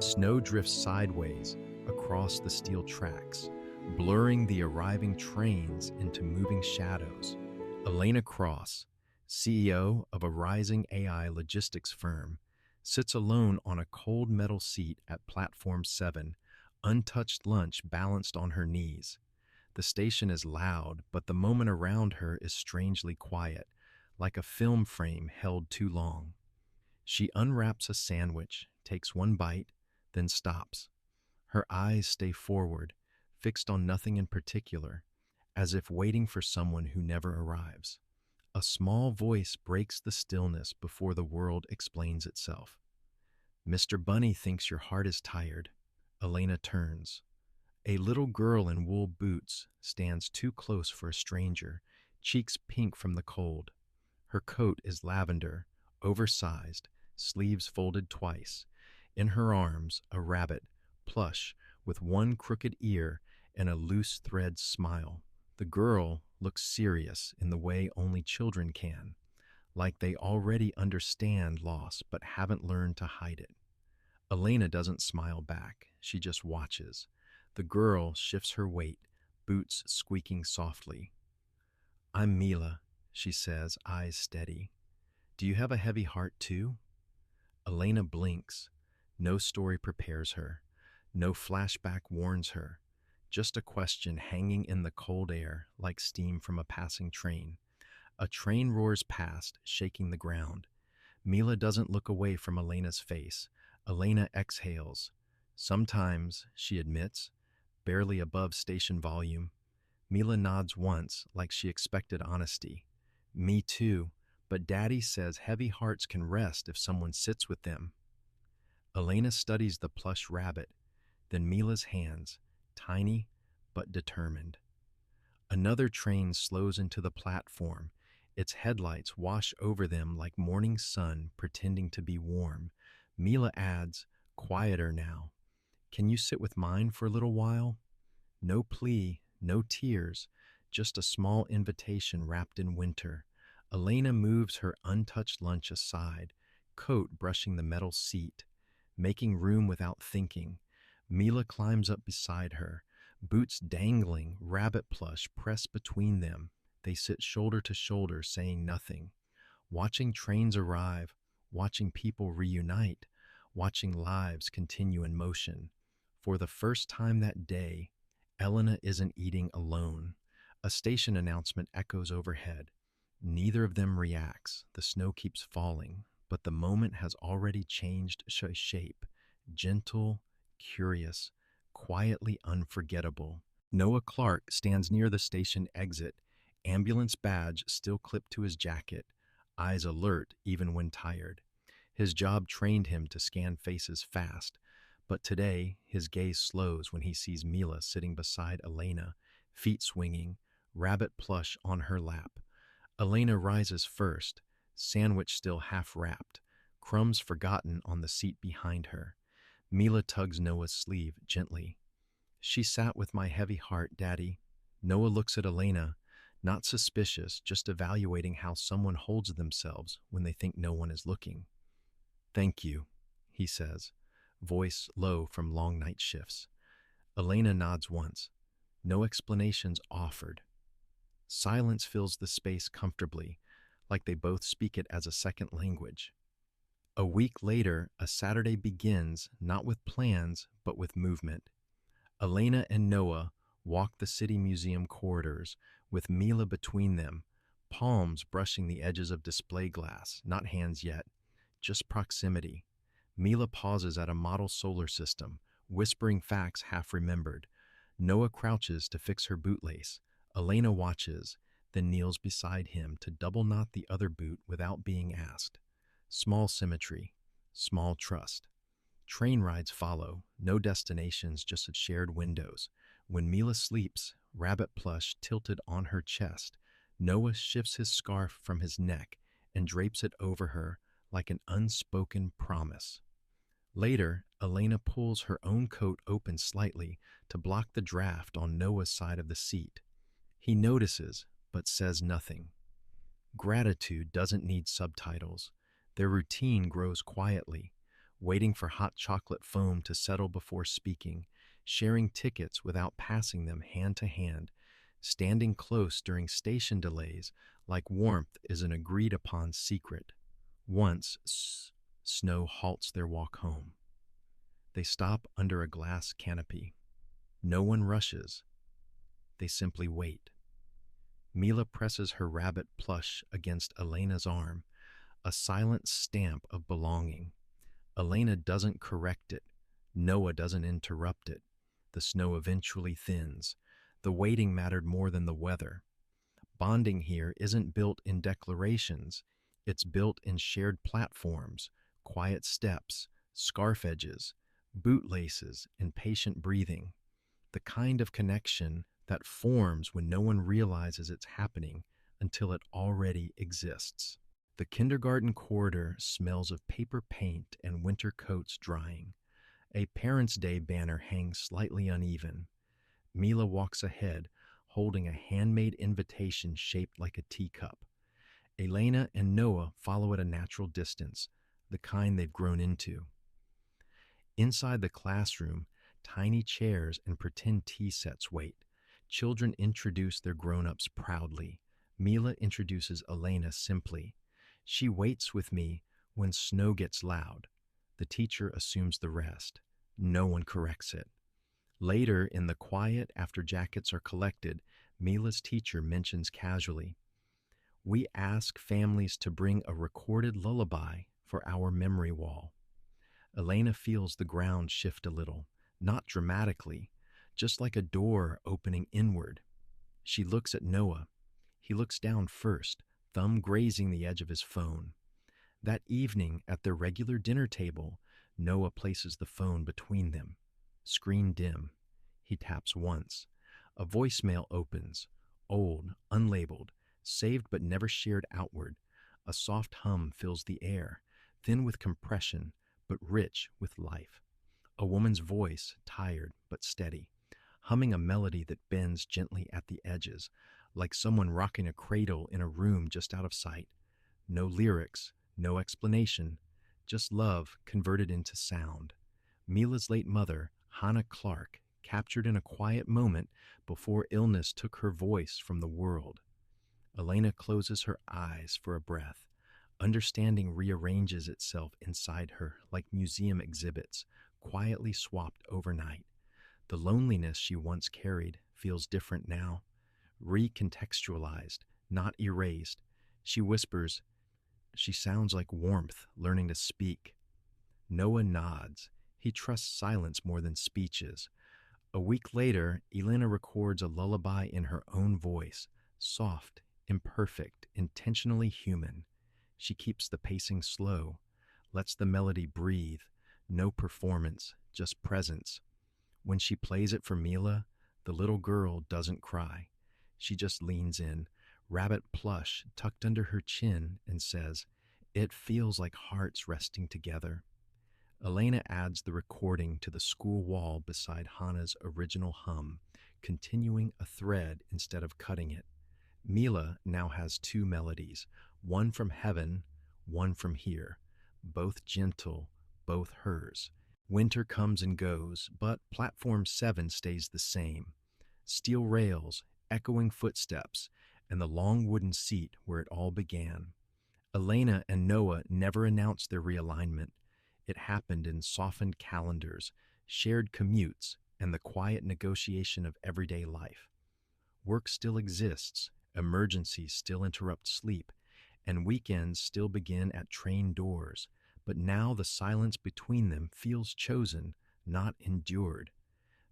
Snow drifts sideways across the steel tracks, blurring the arriving trains into moving shadows. Elena Cross, CEO of a rising AI logistics firm, sits alone on a cold metal seat at Platform 7, untouched lunch balanced on her knees. The station is loud, but the moment around her is strangely quiet, like a film frame held too long. She unwraps a sandwich, takes one bite, then stops. Her eyes stay forward, fixed on nothing in particular, as if waiting for someone who never arrives. A small voice breaks the stillness before the world explains itself. Mr. Bunny thinks your heart is tired. Elena turns. A little girl in wool boots stands too close for a stranger, cheeks pink from the cold. Her coat is lavender, oversized, sleeves folded twice. In her arms, a rabbit, plush, with one crooked ear and a loose thread smile. The girl looks serious in the way only children can, like they already understand loss but haven't learned to hide it. Elena doesn't smile back, she just watches. The girl shifts her weight, boots squeaking softly. I'm Mila, she says, eyes steady. Do you have a heavy heart too? Elena blinks. No story prepares her. No flashback warns her. Just a question hanging in the cold air like steam from a passing train. A train roars past, shaking the ground. Mila doesn't look away from Elena's face. Elena exhales. Sometimes, she admits, barely above station volume. Mila nods once, like she expected honesty. Me too, but Daddy says heavy hearts can rest if someone sits with them. Elena studies the plush rabbit, then Mila's hands, tiny but determined. Another train slows into the platform. Its headlights wash over them like morning sun pretending to be warm. Mila adds, quieter now. Can you sit with mine for a little while? No plea, no tears, just a small invitation wrapped in winter. Elena moves her untouched lunch aside, coat brushing the metal seat, making room without thinking. Mila climbs up beside her, boots dangling, rabbit plush pressed between them. They sit shoulder to shoulder, saying nothing, watching trains arrive, watching people reunite, watching lives continue in motion. For the first time that day, Elena isn't eating alone. A station announcement echoes overhead. Neither of them reacts. The snow keeps falling, but the moment has already changed shape. Gentle, curious, quietly unforgettable. Noah Clark stands near the station exit, ambulance badge still clipped to his jacket, eyes alert even when tired. His job trained him to scan faces fast, but today his gaze slows when he sees Mila sitting beside Elena, feet swinging, rabbit plush on her lap. Elena rises first, sandwich still half wrapped, crumbs forgotten on the seat behind her. Mila tugs Noah's sleeve gently. She sat with my heavy heart, Daddy. Noah looks at Elena, not suspicious, just evaluating how someone holds themselves when they think no one is looking. Thank you, he says, voice low from long night shifts. Elena nods once. No explanations offered. Silence fills the space comfortably, like they both speak it as a second language. A week later, a Saturday begins, not with plans, but with movement. Elena and Noah walk the city museum corridors, with Mila between them, palms brushing the edges of display glass, not hands yet, just proximity. Mila pauses at a model solar system, whispering facts half remembered. Noah crouches to fix her bootlace. Elena watches, then kneels beside him to double knot the other boot without being asked. Small symmetry, small trust. Train rides follow, no destinations, just shared windows. When Mila sleeps, rabbit plush tilted on her chest, Noah shifts his scarf from his neck and drapes it over her like an unspoken promise. Later, Elena pulls her own coat open slightly to block the draft on Noah's side of the seat. He notices, but says nothing. Gratitude doesn't need subtitles. Their routine grows quietly. waiting for hot chocolate foam to settle before speaking, sharing tickets without passing them hand to hand, standing close during station delays like warmth is an agreed upon secret. Once, snow halts their walk home. They stop under a glass canopy. No one rushes. They simply wait. Mila presses her rabbit plush against Elena's arm, a silent stamp of belonging. Elena doesn't correct it. Noah doesn't interrupt it. The snow eventually thins. The waiting mattered more than the weather. Bonding here isn't built in declarations. It's built in shared platforms, quiet steps, scarf edges, bootlaces, and patient breathing. The kind of connection that forms when no one realizes it's happening until it already exists. The kindergarten corridor smells of paper paint and winter coats drying. A Parents' Day banner hangs slightly uneven. Mila walks ahead, holding a handmade invitation shaped like a teacup. Elena and Noah follow at a natural distance, the kind they've grown into. Inside the classroom, tiny chairs and pretend tea sets wait. Children introduce their grown-ups proudly. Mila introduces Elena simply. She waits with me when snow gets loud. The teacher assumes the rest. No one corrects it. Later, in the quiet after jackets are collected, Mila's teacher mentions casually, "We ask families to bring a recorded lullaby for our memory wall." Elena feels the ground shift a little, not dramatically, just like a door opening inward. She looks at Noah. He looks down first, thumb grazing the edge of his phone. That evening at their regular dinner table, Noah places the phone between them. Screen dim. He taps once. A voicemail opens. Old, unlabeled, saved but never shared outward. A soft hum fills the air, thin with compression, but rich with life. A woman's voice, tired but steady, humming a melody that bends gently at the edges, like someone rocking a cradle in a room just out of sight. No lyrics, no explanation, just love converted into sound. Mila's late mother, Hannah Clark, captured in a quiet moment before illness took her voice from the world. Elena closes her eyes for a breath. Understanding rearranges itself inside her like museum exhibits, quietly swapped overnight. The loneliness she once carried feels different now, recontextualized, not erased. She whispers. She sounds like warmth, learning to speak. Noah nods. He trusts silence more than speeches. A week later, Elena records a lullaby in her own voice, soft, imperfect, intentionally human. She keeps the pacing slow, lets the melody breathe, no performance, just presence. When she plays it for Mila, the little girl doesn't cry. She just leans in, rabbit plush tucked under her chin, and says, "It feels like hearts resting together." Elena adds the recording to the school wall beside Hannah's original hum, continuing a thread instead of cutting it. Mila now has two melodies, one from heaven, one from here, both gentle, both hers. Winter comes and goes, but Platform 7 stays the same. Steel rails, echoing footsteps, and the long wooden seat where it all began. Elena and Noah never announced their realignment. It happened in softened calendars, shared commutes, and the quiet negotiation of everyday life. Work still exists, emergencies still interrupt sleep, and weekends still begin at train doors, but now the silence between them feels chosen, not endured.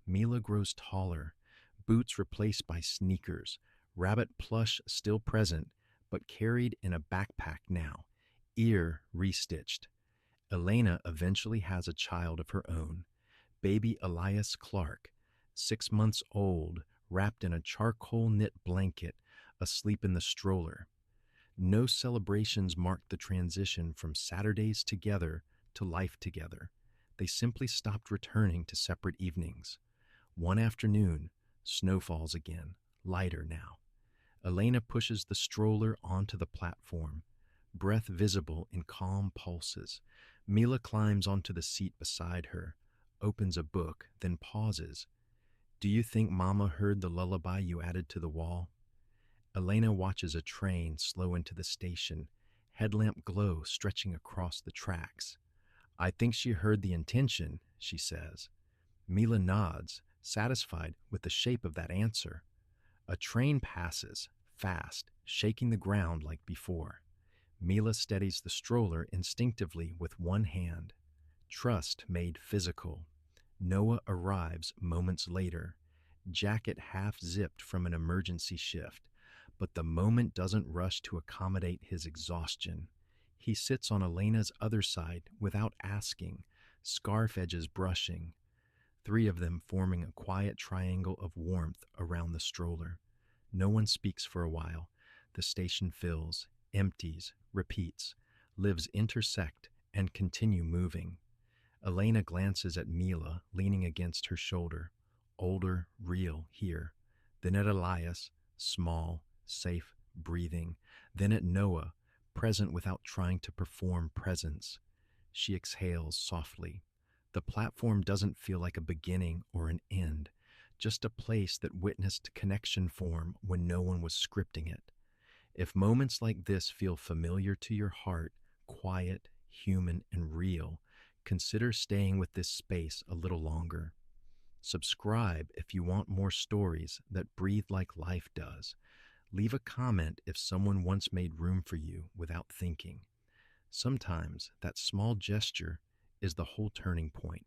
Mila grows taller, boots replaced by sneakers, rabbit plush still present, but carried in a backpack now, ear restitched. Elena eventually has a child of her own, baby Elias Clark, 6 months old, wrapped in a charcoal knit blanket, asleep in the stroller. No celebrations marked the transition from Saturdays together to life together. They simply stopped returning to separate evenings. One afternoon, snow falls again, lighter now. Elena pushes the stroller onto the platform, breath visible in calm pulses. Mila climbs onto the seat beside her, opens a book, then pauses. Do you think Mama heard the lullaby you added to the wall? Elena watches a train slow into the station, headlamp glow stretching across the tracks. I think she heard the intention, she says. Mila nods, satisfied with the shape of that answer. A train passes, fast, shaking the ground like before. Mila steadies the stroller instinctively with one hand. Trust made physical. Noah arrives moments later, jacket half zipped from an emergency shift, but the moment doesn't rush to accommodate his exhaustion. He sits on Elena's other side without asking, scarf edges brushing, three of them forming a quiet triangle of warmth around the stroller. No one speaks for a while. The station fills, empties, repeats. Lives intersect and continue moving. Elena glances at Mila leaning against her shoulder, older, real here. Then at Elias, small, safe, breathing. Then at Noah, present without trying to perform presence. She exhales softly. The platform doesn't feel like a beginning or an end, just a place that witnessed connection form when no one was scripting it. If moments like this feel familiar to your heart, quiet, human, and real, consider staying with this space a little longer. Subscribe if you want more stories that breathe like life does. Leave a comment if someone once made room for you without thinking. Sometimes that small gesture is the whole turning point.